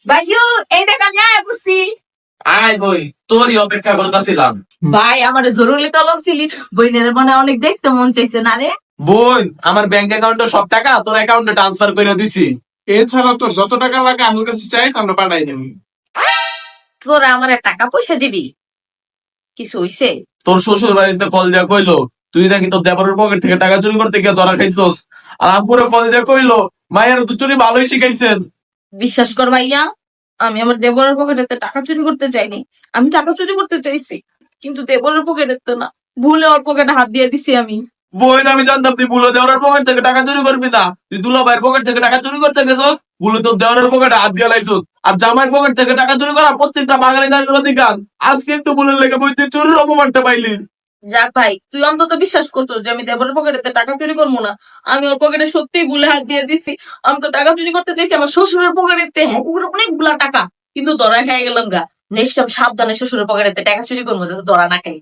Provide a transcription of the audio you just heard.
ভাইও এই দেখ আমি আয় বসছি। আয় বই, তোরই অপেক্ষা করতেছিলাম। ভাই আমার জরুরি তলব ছিলি, বইনের মানে অনেক দেখতে মন চাইছে না রে। বোন, আমার ব্যাংক অ্যাকাউন্টে সব টাকা তোর অ্যাকাউন্টে ট্রান্সফার করে দিছি। এছাড়া তোর যত টাকা লাগে আমার কাছে চাইছ আমরা পাঠাই দেব। তোরা আমার টাকা পয়সা দিবি? কিছু হইছে? তোর শ্বশুর বাড়িতে কল দিয়া কইলো তুই নাকি তোর দেবরের পকেট থেকে টাকা চুরি করতে গিয়ে ধরা খাইছস। আর আম্পুরে কল দিয়া কইলো মায়ের তো চুরি ভালোই শিখাইছেন। বিশ্বাস কর ভাইয়া, আমি আমার দেবরের পকেটেতে টাকা চুরি করতে চাইনি। আমি টাকা চুরি করতে চাইছি, কিন্তু দেবরের পকেটেতে না, ভুলে ওর পকেটে হাত দিয়ে দিছি আমি। বোন, আমি জানতাম তুই বুলো দেওয়ার পকেট থেকে টাকা চুরি করবি না। তুই দুলা ভাইয়ের পকেট থেকে টাকা চুরি করতে গেছস, বুলো তোর দেওয়ারের পকেটে হাত দিয়ে লাইছস। আর জামাইয়ের পকেট থেকে টাকা চুরি করা প্রত্যেকটা বাঙালি নারীর অধিকার। আজকে একটু বুলের লেগে বই তুই চুরির অপমানটা পাইলি। যাক ভাই, তুই অন্তত বিশ্বাস করতো যে আমি দেবরের পকেটেতে টাকা চুরি করবো না। আমি ওর পকেটে সত্যিই ভুলে হাত দিয়ে দিছি। আমি তো টাকা চুরি করতে চাইছি আমার শ্বশুরের পকেটেতে, হ্যাঁ অনেকগুলা টাকা, কিন্তু ধরা খেয়ে গেলাম গা। নেক্সট টাইম সাবধানে শ্বশুরের পকেটেতে টাকা চুরি করবো, যাতে ধরা না খাই।